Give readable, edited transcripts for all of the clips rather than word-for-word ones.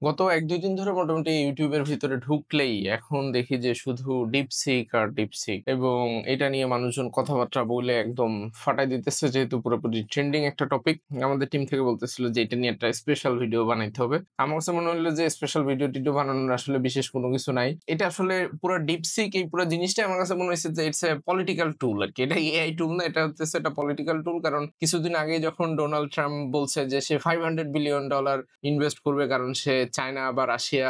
গত ১-২ দিন ধরে মোটামুটি ইউটিউবের ভিতরে ঢুকলেই এখন দেখি যে শুধু ডিপসিক আর ডিপসিক এবং এটা নিয়ে মানুষজন কথাবার্তা বলে একদম ফাটাই দিতেছে, যেহেতু পুরোপুরি ট্রেন্ডিং একটা টপিক। আমাদের টিম থেকে বলতেছিল যে এটা নিয়ে একটা স্পেশাল ভিডিও বানাইতে হবে। আমার কাছে মনে হলো যে স্পেশাল ভিডিও বানানোর আসলে বিশেষ কোনো কিছু নাই। এটা আসলে পুরো ডিপসিক, এই পুরো জিনিসটাই আমার কাছে মনে হয়েছে যে ইটস এ পলিটিক্যাল টুল আরকি। এটা এআই টুল না, এটা হচ্ছে একটা পলিটিক্যাল টুল। কারণ কিছুদিন আগে যখন ডোনাল্ড ট্রাম্প বলছে যে সে $500 বিলিয়ন ইনভেস্ট করবে, কারণ সে চায়না বা রাশিয়া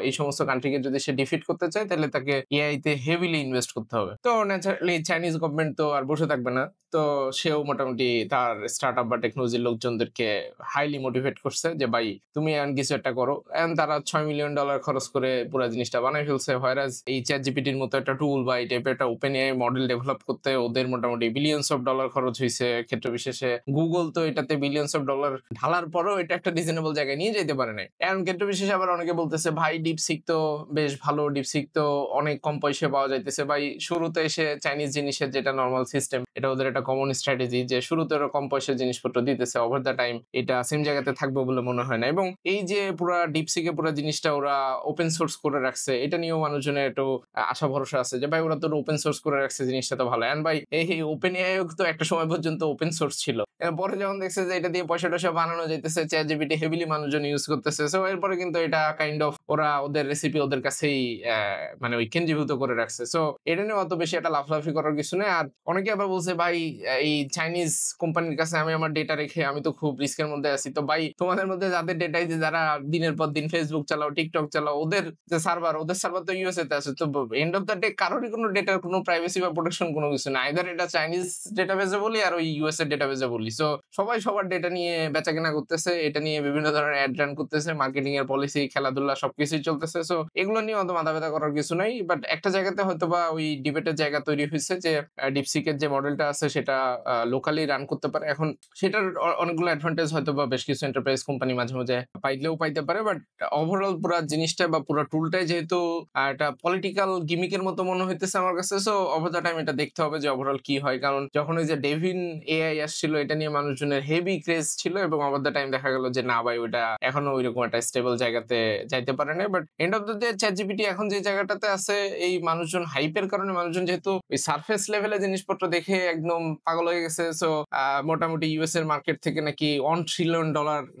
এই সমস্ত কান্ট্রিকে যদি সে ডিফিট করতে চায়, তাহলে তাকে এআই তে হেভিলি ইনভেস্ট করতে হবে। তো ন্যাচারালি চাইনিজ গভর্নমেন্ট তো আর বসে থাকবে না। তো সেও মোটামুটি তার স্টার্টআপ বা টেকনোলজির লোকজনদেরকে হাইলি মোটিভেট করছে যে ভাই তুমি এখন কিছু একটা করো। এখন তারা $6 মিলিয়ন খরচ করে পুরো জিনিসটা বানায় ফেলছে। হোয়ারাজ এই চ্যাট জিপিটির মতো একটা টুল বা এই টাইপের একটা ওপেন এআই মডেল ডেভেলপ করতে ওদের মোটামুটি বিলিয়নস অফ ডলার খরচ হইছে। ক্ষেত্র বিশেষে গুগল তো এটাতে বিলিয়নস অফ ডলার ঢালার পরেও এটা একটা রিজনেবল জায়গায় নিয়ে যেতে পারে নাই। এখন ক্ষেত্র বিশেষে আবার অনেকে বলতেছে ভাই ডিপসিক তো বেশ ভালো, ডিপসিক তো অনেক কম পয়সায় পাওয়া যাইতেছে। ভাই শুরুতে এসে চাইনিজ জিনিসের যেটা নরমাল সিস্টেম, এটা ওদের একটা কমন স্ট্র্যাটেজি যে শুরুতে ওরা কম পয়সার জিনিসপত্র দিতেছে, ওভার দ্য টাইম এটা সেম জায়গাতে থাকবে বলে মনে হয় না। এবং এই যে পুরা ডিপসিকে পুরো জিনিসটা ওরা ওপেন সোর্স করে রাখছে, এটা নিয়েও মানুষজনের একটু আশা ভরসা আছে যে ভাই ওরা তো ওপেন সোর্স করে রাখছে, জিনিসটা তো ভালো। এন্ড ভাই এই ওপেন এআই তো একটা সময় পর্যন্ত ওপেন সোর্স ছিল। পরে যখন দেখছে যে এটা দিয়ে পয়সা টয়সা বানানো যাইতেছে, চ্যাট জিপিটি হেভিলি মানুষজন ইউজ করতেছে, সো এরপরে কিন্তু এটা কাইন্ড অফ ওরা ওদের রেসিপি ওদের কাছেই মানে ওই কেন্দ্রীভূত করে রাখছে। সো এটা নিয়ে অত বেশি একটা লাফালাফি করার কিছু নেই। আর অনেকে আবার বলছে ভাই এই চাইনিজ কোম্পানির কাছে আমি আমার ডেটা রেখে আমি তো খুব রিস্কের মধ্যে আছি। তো ভাই তোমাদের মধ্যে যাদের ডেটাই, যে যারা দিনের পর দিন ফেসবুক চালাও, টিকটক চালাও, ওদের যে সার্ভার, ওদের সার্ভার তো ইউএসএ তে আছে। তো এন্ড অফ দ্য ডে কারোরই কোনো ডেটার কোনো প্রাইভেসি বা প্রোটেকশন কোনো কিছু না। আইদার এটা চাইনিজ ডেটাবেসে বলি আর ওই ইউএসএ ডেটাবেসে বলি। সো সবাই সবার ডেটা নিয়ে বেচাকেনা করতেছে, এটা নিয়ে বিভিন্ন ধরনের অ্যাড রান করতেছে, মার্কেটিং এর পলিসি, খেলাধুলা সবকিছুই চলতেছে। সো এগুলো নিয়ে অত মাথা ব্যথা করার কিছু নাই। বাট একটা জায়গাতে হয়তোবা ওই ডিবেটের জায়গা তৈরি হয়েছে যে ডিপসিকের যে মডেলটা আছে সেটা লোকালি রান করতে পারে। এখন সেটার অনেকগুলো অ্যাডভান্টেজ হয়তোবা বেশ কিছু এন্টারপ্রাইজ কোম্পানি মাঝে মাঝে পাইলেও পাইতে পারে। বাট ওভারঅল পুরো জিনিসটা বা পুরো টুলটাই যেহেতু একটা পলিটিক্যাল গিমিকের মতো মনে হইতেছে আমার কাছে। সো ওভার দ্য টাইম এটা দেখতে হবে যে ওভারঅল কি হয়। কারণ যখন ওই যে ডেভিন এআই আসছিল, এটা নিয়ে মানুষজনের হেভি ক্রেজ ছিল এবং ওভার দ্য টাইম দেখা গেল যে না ভাই ওইটা এখনো ওইরকম একটা স্টেবল জায়গাতে যাইতে পারে না। But end of the day chat GPT এখন যে জায়গাটাতে আছে, এই মানুষজন হাইপের কারণে মানুষজন যেহেতু ওই সারফেস লেভেলে জিনিসপত্র দেখে একদম পাগল হয়ে গেছে। সো মোটামুটি ইউএস এর মার্কেট থেকে নাকি $1 ট্রিলিয়ন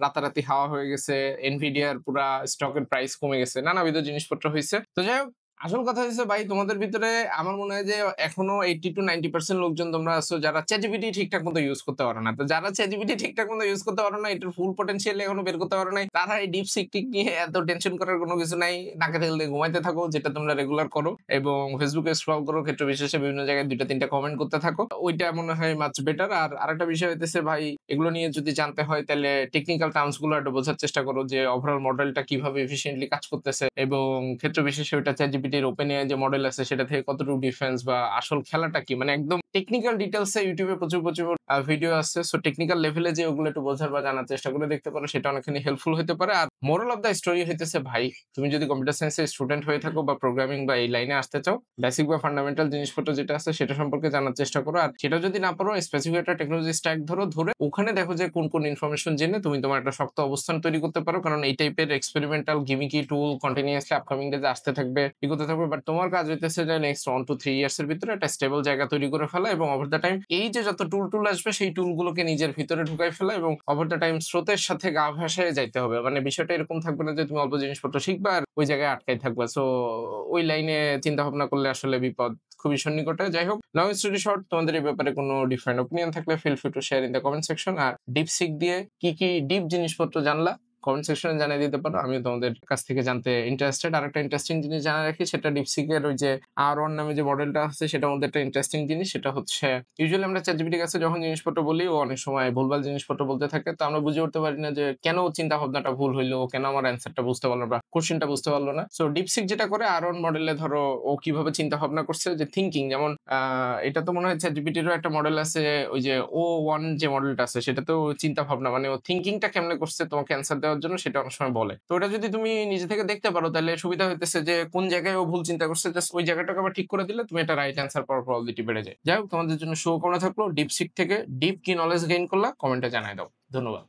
রাতারাতি হাওয়া হয়ে গেছে। এনভিডিয়ার পুরা স্টকের প্রাইস কমে গেছে, নানাবিধ জিনিসপত্র হয়েছে। তো যাই হোক, আসল কথা হচ্ছে ভাই তোমাদের ভিতরে আমার মনে হয় যে এখনো 80-90% লোকজন তোমরা আছো যারা চ্যাটজিপিটি ঠিকঠাক মতো ইউজ করতে পারো না। তো যারা চ্যাটজিপিটি ঠিকঠাক মতো ইউজ করতে পারো না, এটার ফুল পটেনশিয়াল এখনো বের করতে পারো নাই, তারা এই ডিপসিক টিক নিয়ে এত টেনশন করার কোনো কিছু নাই। নাকে তেল দিয়ে ঘুমাইতে থাকো, যেটা তোমরা রেগুলার করো, এবং ফেসবুকে স্ক্রল করো, ক্ষেত্র বিশেষে বিভিন্ন জায়গায় 2টা-3টা কমেন্ট করতে থাকো। ওইটা মনে হয় মাচ বেটার। আর আরেকটা বিষয় হইতেছে ভাই, এগুলো নিয়ে যদি জানতে হয় তাহলে টেকনিক্যাল টার্মস গুলো একটু বোঝার চেষ্টা করো যে ওভারঅল মডেলটা কিভাবে এফিশিয়েন্টলি কাজ করতেছে, এবং ক্ষেত্র বিশেষে ওইটা চ্যাটজিপিটির ওপেন এআই যে মডেল আছে সেটা থেকে কতটুকু ডিফারেন্স বা আসল খেলাটা কি, মানে একদম টেকনিক্যাল ডিটেইলসে ইউটিউবে প্রচুর প্রচুর ভিডিও আছে। সো টেকনিক্যাল লেভেলে যে ওগুলো একটু বোঝার বা জানার চেষ্টা করে দেখতে পারো, সেটা অনেকখানি হেল্পফুল হতে পারে। আর মোরাল অফ দ্য স্টোরি হইতেছে ভাই, তুমি যদি কম্পিউটার সায়েন্সের স্টুডেন্ট হয়ে থাকো বা প্রোগ্রামিং বা এই লাইনে আসতে চাও, বেসিক বা ফান্ডামেন্টাল জিনিসপত্র যেটা আছে সেটা সম্পর্কে জানার চেষ্টা করো। আর সেটা যদি না পারো, স্পেসিফিক একটা টেকনোলজি স্ট্যাক ধরে ওখানে দেখো যে কোন কোন ইনফরমেশন জেনে তুমি তোমার একটা শক্ত অবস্থান তৈরি করতে পারো। কারণ এই টাইপের এক্সপেরিমেন্টাল গিমিকি টুল কন্টিনিউয়াসলি আপকামিং ডেজে আসতে থাকবে, এগোতে থাকবে। বাট তোমার কাজ হইতেছে যে নেক্সট 1 to 3 ইয়ার্স এর ভিতরে একটা স্টেবল জায়গা তৈরি করে ফেলা, এবং ওভার দ্য টাইম এই যে যত টুল আসবে সেই টুলগুলোকে নিজের ভিতরে ঢুকাই ফেলা, এবং ওভার দ্য টাইম স্রোতের সাথে গা ভাসায় যাইতে হবে। মানে বিষয়টা এরকম থাকবে না যে তুমি অল্প জিনিসপত্র শিখবা আর ওই জায়গায় আটকাই থাকবা। সো ওই লাইনে চিন্তা ভাবনা করলে আসলে বিপদ খুবই সন্নিকটে। যাই হোক, লং স্টোরি শর্ট, তোমাদের এই ব্যাপারে কোনো ডিফারেন্ট ওপিনিয়ন থাকলে feel free to share in the comment section. আর ডিপসিক দিয়ে কি কি ডিপ জিনিসপত্র জানলা কমেন্ট সেকশনে জানিয়ে দিতে পারো, আমিও তোমাদের কাছ থেকে জানতে ইন্টারেস্টেড। আর একটা ইন্টারেস্টিং জিনিস জানা রাখি, সেটা ডিপসিকের ওই যে R1 নামে যে মডেলটা আছে সেটার মধ্যে একটা ইন্টারেস্টিং জিনিস, সেটা হচ্ছে ইউজুয়ালি আমরা চ্যাটজিপিটির কাছে যখন জিনিসপত্র বলি, ও অনেক সময় ভুলভাল জিনিসপত্র বলতে থাকে। তো আমরা বুঝে উঠতে পারি না যে কেন চিন্তা ভাবনাটা ভুল হইলো, কেন আমার অ্যান্সারটা বুঝতে পারলো না, কোশ্চেনটা বুঝতে পারলো না। সো ডিপসিক যেটা করে R1 মডেলে, ধরো ও কিভাবে চিন্তা ভাবনা করছে, যে থিঙ্কিং, যেমন এটা তো মনে হয় চ্যাটজিপিটিরও একটা মডেল আছে, ওই যে O1 যে মডেলটা আছে সেটাতেও চিন্তা ভাবনা, মানে ও থিঙ্কিংটা কেমনে করছে তোমাকে অ্যান্সার দেওয়ার জন্য, সেটা অনেক সময় বলে। তো ওটা যদি তুমি নিজে থেকে দেখতে পারো, তাহলে সুবিধা হইতেছে যে কোন জায়গায় ও ভুল চিন্তা করছে, জাস্ট ওই জায়গাটাকে আবার ঠিক করে দিলে তুমি একটা রাইট অ্যান্সার পাওয়ার প্রবাবিলিটি বেড়ে যায়। যাই হোক, তোমাদের জন্য শুভকামনা থাকলো। ডিপসিক থেকে ডিপ কি নলেজ গেইন করলা, কমেন্টে জানাই দাও। ধন্যবাদ।